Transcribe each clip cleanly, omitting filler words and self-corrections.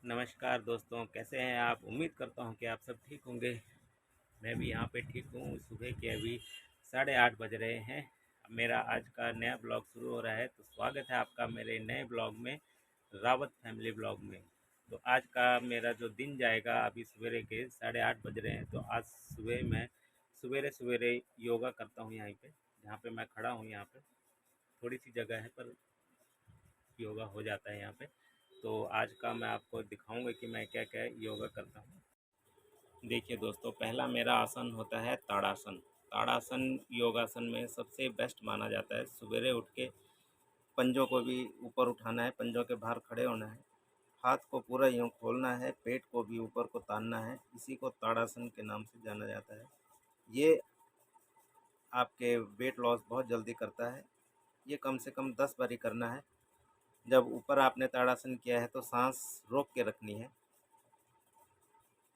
नमस्कार दोस्तों, कैसे हैं आप। उम्मीद करता हूं कि आप सब ठीक होंगे। मैं भी यहाँ पे ठीक हूँ। सुबह के अभी 8:30 बज रहे हैं। मेरा आज का नया ब्लॉग शुरू हो रहा है, तो स्वागत है आपका मेरे नए ब्लॉग में, रावत फैमिली ब्लॉग में। तो आज का मेरा जो दिन जाएगा, अभी सवेरे के 8:30 बज रहे हैं, तो आज सुबह मैं सवेरे सवेरे योगा करता हूँ यहाँ पे, जहाँ पे मैं खड़ा हूँ। यहाँ पे थोड़ी सी जगह है पर योगा हो जाता है यहाँ पे। तो आज का मैं आपको दिखाऊंगा कि मैं क्या क्या योगा करता हूँ। देखिए दोस्तों, पहला मेरा आसन होता है ताड़ासन। ताड़ासन योगासन में सबसे बेस्ट माना जाता है। सवेरे उठ के पंजों को भी ऊपर उठाना है, पंजों के बाहर खड़े होना है, हाथ को पूरा यूँ खोलना है, पेट को भी ऊपर को तानना है। इसी को ताड़ासन के नाम से जाना जाता है। ये आपके वेट लॉस बहुत जल्दी करता है। ये कम से कम 10 बारी करना है। जब ऊपर आपने ताड़ासन किया है तो सांस रोक के रखनी है,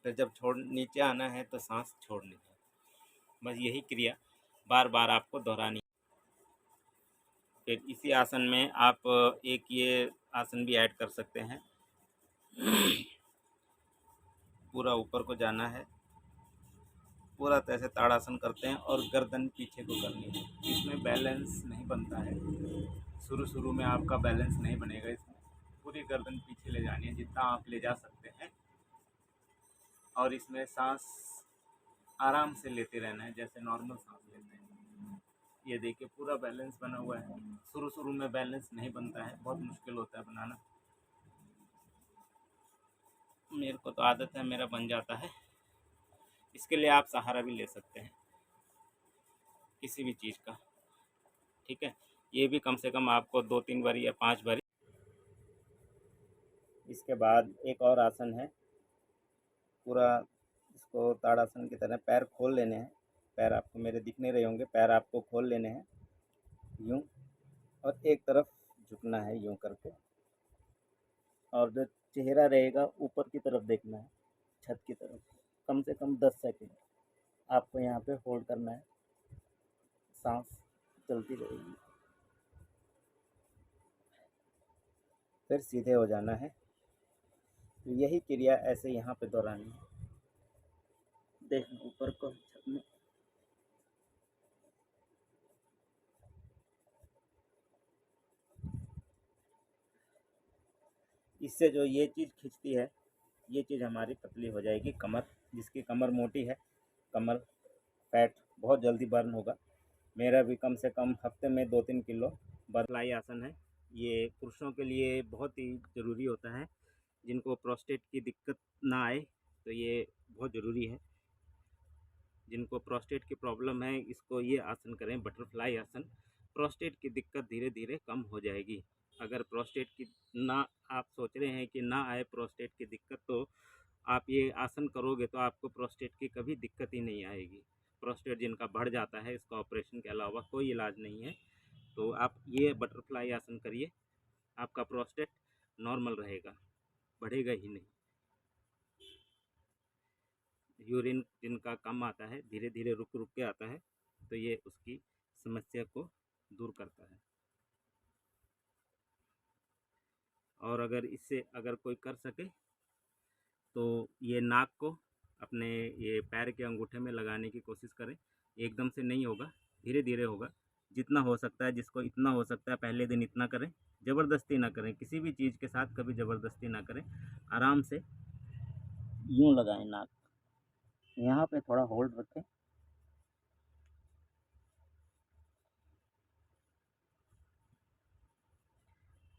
फिर जब नीचे आना है तो सांस छोड़नी है। बस यही क्रिया बार बार आपको दोहरानी है। फिर इसी आसन में आप एक ये आसन भी ऐड कर सकते हैं। पूरा ऊपर को जाना है, पूरा तरह से ताड़ासन करते हैं और गर्दन पीछे को करनी है। इसमें बैलेंस नहीं बनता है। शुरू में आपका बैलेंस नहीं बनेगा। इसमें पूरी गर्दन पीछे ले जानी है, जितना आप ले जा सकते हैं। और इसमें सांस आराम से लेते रहना है, जैसे नॉर्मल सांस लेते हैं। ये देखिए पूरा बैलेंस बना हुआ है। शुरू में बैलेंस नहीं बनता है, बहुत मुश्किल होता है बनाना। मेरे को तो आदत है, मेरा बन जाता है। इसके लिए आप सहारा भी ले सकते हैं किसी भी चीज़ का, ठीक है। ये भी कम से कम आपको 2-3 बारी या 5 बारी। इसके बाद एक और आसन है, पूरा इसको ताड़ासन की तरह पैर खोल लेने हैं। पैर आपको मेरे दिख नहीं रहे होंगे, पैर आपको खोल लेने हैं यूँ, और एक तरफ झुकना है यूँ करके। और जो चेहरा रहेगा ऊपर की तरफ देखना है, छत की तरफ। कम से कम 10 सेकंड आपको यहाँ पे होल्ड करना है, सांस चलती रहेगी। फिर सीधे हो जाना है। तो यही क्रिया ऐसे यहाँ पे दोहरानी है। देख ऊपर को छत में। इससे जो ये चीज़ खिंचती है, ये चीज़ हमारी पतली हो जाएगी। कमर, जिसकी कमर मोटी है, कमर फैट बहुत जल्दी बर्न होगा। मेरा भी कम से कम हफ्ते में 2-3 किलो बर्नलाई आसन है। ये पुरुषों के लिए बहुत ही ज़रूरी होता है। जिनको प्रोस्टेट की दिक्कत ना आए तो ये बहुत ज़रूरी है। जिनको प्रोस्टेट की प्रॉब्लम है, इसको ये आसन करें, बटरफ्लाई आसन। प्रोस्टेट की दिक्कत धीरे धीरे कम हो जाएगी। अगर प्रोस्टेट की ना, आप सोच रहे हैं कि ना आए प्रोस्टेट की दिक्कत, तो आप ये आसन करोगे तो आपको प्रोस्टेट की कभी दिक्कत ही नहीं आएगी। प्रोस्टेट जिनका बढ़ जाता है, इसका ऑपरेशन के अलावा कोई इलाज नहीं है। तो आप ये बटरफ्लाई आसन करिए, आपका प्रोस्टेट नॉर्मल रहेगा, बढ़ेगा ही नहीं। यूरिन जिनका कम आता है, धीरे धीरे रुक रुक के आता है, तो ये उसकी समस्या को दूर करता है। और अगर इससे अगर कोई कर सके तो ये नाक को अपने ये पैर के अंगूठे में लगाने की कोशिश करें। एकदम से नहीं होगा, धीरे धीरे होगा। जितना हो सकता है, जिसको इतना हो सकता है पहले दिन इतना करें। ज़बरदस्ती ना करें, किसी भी चीज़ के साथ कभी ज़बरदस्ती ना करें। आराम से यूँ लगाएं नाक, यहाँ पे थोड़ा होल्ड रखें।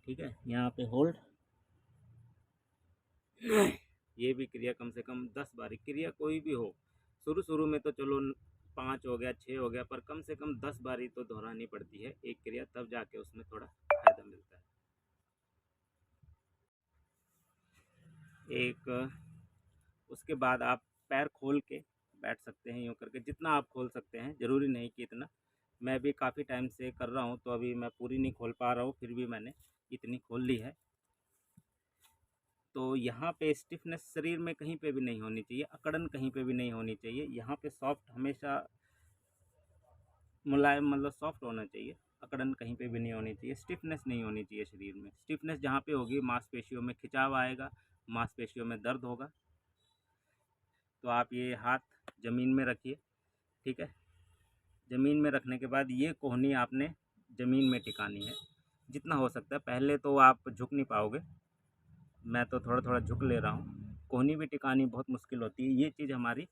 ठीक है, यहाँ पे होल्ड। ये भी क्रिया कम से कम 10 बारी, क्रिया कोई भी हो। शुरू में तो चलो 5 हो गया, 6 हो गया, पर कम से कम 10 बारी तो दोहरानी पड़ती है एक क्रिया, तब जाके उसमें थोड़ा फ़ायदा मिलता है। एक उसके बाद आप पैर खोल के बैठ सकते हैं यूँ करके, जितना आप खोल सकते हैं, ज़रूरी नहीं कि इतना। मैं भी काफ़ी टाइम से कर रहा हूँ, तो अभी मैं पूरी नहीं खोल पा रहा हूँ, फिर भी मैंने इतनी खोल ली है। तो यहाँ पे स्टिफनेस शरीर में कहीं पे भी नहीं होनी चाहिए, अकड़न कहीं पे भी नहीं होनी चाहिए। यहाँ पे सॉफ्ट, हमेशा मुलायम, मतलब सॉफ्ट होना चाहिए। अकड़न कहीं पे भी नहीं होनी चाहिए, स्टिफनेस नहीं होनी चाहिए शरीर में। स्टिफनेस जहाँ पे होगी, मांसपेशियों में खिंचाव आएगा, मांसपेशियों में दर्द होगा। तो आप ये हाथ ज़मीन में रखिए, ठीक है। ज़मीन में रखने के बाद ये कोहनी आपने ज़मीन में टिकानी है जितना हो सकता है। पहले तो आप झुक नहीं पाओगे, मैं तो थोड़ा थोड़ा झुक ले रहा हूँ। कोहनी भी टिकानी बहुत मुश्किल होती है। ये चीज़ हमारी,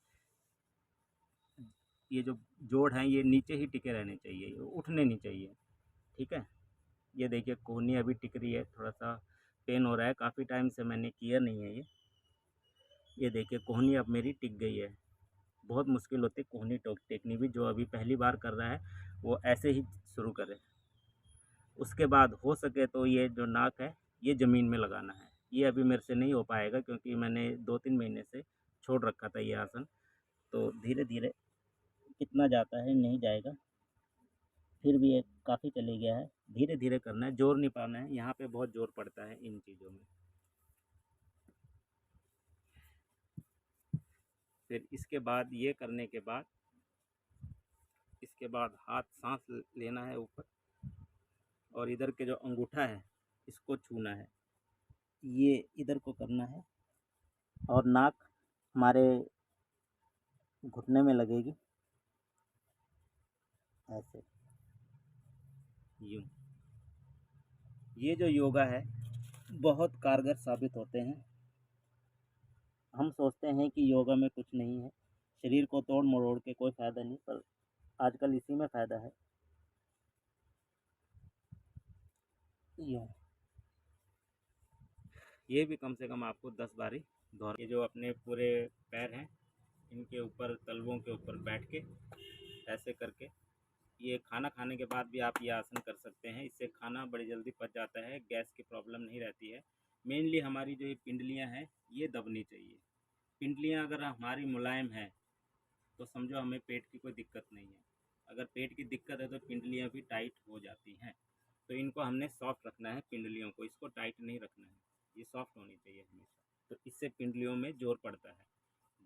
ये जो जोड़ हैं ये नीचे ही टिके रहने चाहिए, उठने नहीं चाहिए, ठीक है। ये देखिए कोहनी अभी टिक रही है, थोड़ा सा पेन हो रहा है, काफ़ी टाइम से मैंने किया नहीं है ये देखिए कोहनी अब मेरी टिक गई है। बहुत मुश्किल होती है कोहनी टेकनी भी। जो अभी पहली बार कर रहा है वो ऐसे ही शुरू करे। उसके बाद हो सके तो ये जो नाक है ये ज़मीन में लगाना है। ये अभी मेरे से नहीं हो पाएगा क्योंकि मैंने 2-3 महीने से छोड़ रखा था ये आसन। तो धीरे धीरे कितना जाता है नहीं जाएगा, फिर भी ये काफ़ी चले गया है। धीरे धीरे करना है, जोर नहीं पाना है। यहाँ पे बहुत जोर पड़ता है इन चीज़ों में। फिर इसके बाद ये करने के बाद, इसके बाद हाथ सांस लेना है ऊपर, और इधर के जो अंगूठा है इसको छूना है, ये इधर को करना है, और नाक हमारे घुटने में लगेगी ऐसे, यूँ। ये जो योगा है बहुत कारगर साबित होते हैं। हम सोचते हैं कि योगा में कुछ नहीं है, शरीर को तोड़ मरोड़ के कोई फ़ायदा नहीं, पर आजकल इसी में फ़ायदा है। यूँ ये भी कम से कम आपको 10 बारी दोहरा। ये जो अपने पूरे पैर हैं इनके ऊपर, तलवों के ऊपर बैठ के ऐसे करके, ये खाना खाने के बाद भी आप ये आसन कर सकते हैं। इससे खाना बड़ी जल्दी पच जाता है, गैस की प्रॉब्लम नहीं रहती है। मेनली हमारी जो ये पिंडलियाँ हैं ये दबनी चाहिए। पिंडलियाँ अगर हमारी मुलायम हैं तो समझो हमें पेट की कोई दिक्कत नहीं है। अगर पेट की दिक्कत है तो पिंडलियाँ भी टाइट हो जाती हैं। तो इनको हमने सॉफ्ट रखना है, पिंडलियों को, इसको टाइट नहीं रखना है। ये सॉफ्ट होनी चाहिए हमेशा। तो इससे पिंडलियों में जोर पड़ता है,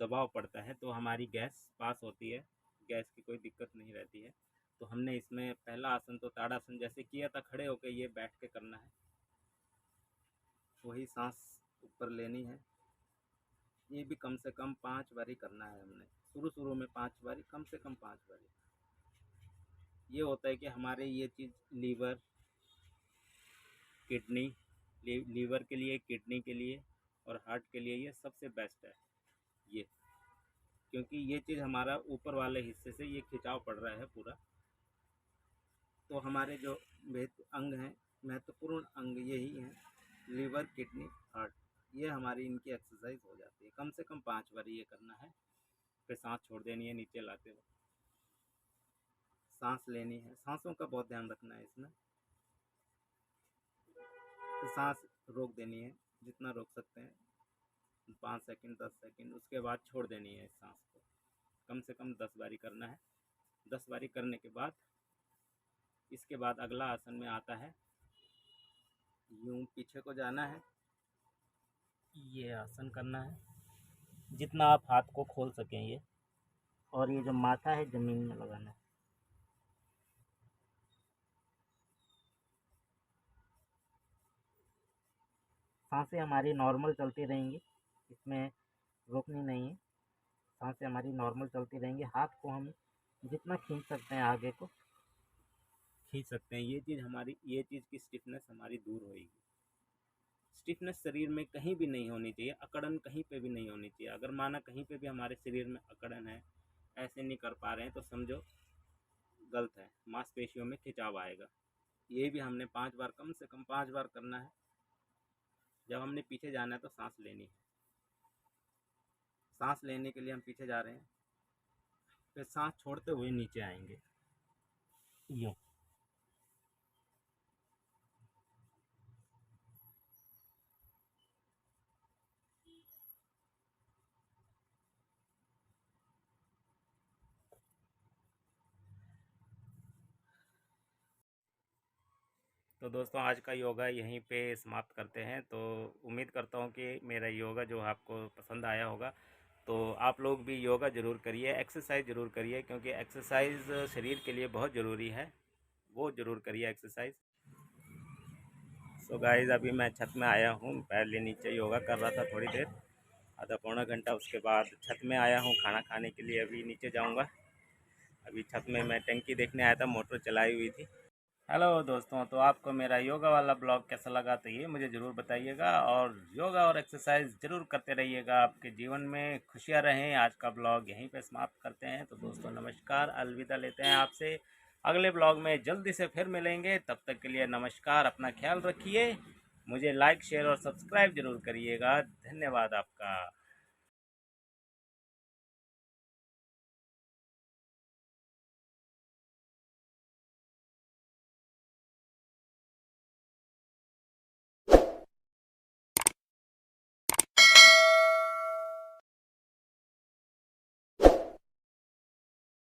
दबाव पड़ता है, तो हमारी गैस पास होती है, गैस की कोई दिक्कत नहीं रहती है। तो हमने इसमें पहला आसन तो ताड़ासन जैसे किया था खड़े होकर, ये बैठ के करना है। वही सांस ऊपर लेनी है। ये भी कम से कम 5 बारी करना है हमने। शुरू शुरू में 5 बारी, कम से कम 5 बारी। ये होता है कि हमारे ये चीज़ लीवर, किडनी, लीवर के लिए, किडनी के लिए और हार्ट के लिए ये सबसे बेस्ट है ये। क्योंकि ये चीज़ हमारा ऊपर वाले हिस्से से ये खिंचाव पड़ रहा है पूरा। तो हमारे जो अंग हैं, महत्वपूर्ण अंग यही हैं, लीवर, किडनी, हार्ट। ये हमारी इनकी एक्सरसाइज हो जाती है। कम से कम 5 बार ये करना है। फिर सांस छोड़ देनी है नीचे लाते हुए, सांस लेनी है। सांसों का बहुत ध्यान रखना है इसमें। तो सांस रोक देनी है जितना रोक सकते हैं, 5 सेकंड, 10 सेकंड। उसके बाद छोड़ देनी है इस सांस को। कम से कम 10 बारी करना है। 10 बारी करने के बाद इसके बाद अगला आसन में आता है, यूं पीछे को जाना है, ये आसन करना है जितना आप हाथ को खोल सकें ये, और ये जो माथा है ज़मीन में लगाना है। सांसें हमारी नॉर्मल चलती रहेंगी, इसमें रोकनी नहीं है। सांसें हमारी नॉर्मल चलती रहेंगी। हाथ को हम जितना खींच सकते हैं आगे को खींच सकते हैं। ये चीज़ हमारी, ये चीज़ की स्टिफनेस हमारी दूर होएगी। स्टिफनेस शरीर में कहीं भी नहीं होनी चाहिए, अकड़न कहीं पे भी नहीं होनी चाहिए। अगर माना कहीं पे भी हमारे शरीर में अकड़न है, ऐसे नहीं कर पा रहे हैं, तो समझो गलत है, मांसपेशियों में खिंचाव आएगा। ये भी हमने 5 बार, कम से कम 5 बार करना है। जब हमने पीछे जाना है तो सांस लेनी है। सांस लेने के लिए हम पीछे जा रहे हैं, फिर सांस छोड़ते हुए नीचे आएंगे, यूँ। तो दोस्तों आज का योगा यहीं पे समाप्त करते हैं। तो उम्मीद करता हूँ कि मेरा योगा जो आपको पसंद आया होगा। तो आप लोग भी योगा ज़रूर करिए, एक्सरसाइज ज़रूर करिए, क्योंकि एक्सरसाइज शरीर के लिए बहुत ज़रूरी है। वो ज़रूर करिए एक्सरसाइज। सो गाइस अभी मैं छत में आया हूँ। पहले नीचे योगा कर रहा था थोड़ी देर, आधा पौना घंटा। उसके बाद छत में आया हूँ खाना खाने के लिए। अभी नीचे जाऊँगा। अभी छत में मैं टंकी देखने आया था, मोटर चलाई हुई थी। हेलो दोस्तों, तो आपको मेरा योगा वाला ब्लॉग कैसा लगा तो ये मुझे ज़रूर बताइएगा, और योगा और एक्सरसाइज ज़रूर करते रहिएगा। आपके जीवन में खुशियाँ रहें। आज का ब्लॉग यहीं पे समाप्त करते हैं। तो दोस्तों नमस्कार, अलविदा लेते हैं आपसे। अगले ब्लॉग में जल्दी से फिर मिलेंगे। तब तक के लिए नमस्कार, अपना ख्याल रखिए। मुझे लाइक शेयर और सब्सक्राइब ज़रूर करिएगा। धन्यवाद आपका।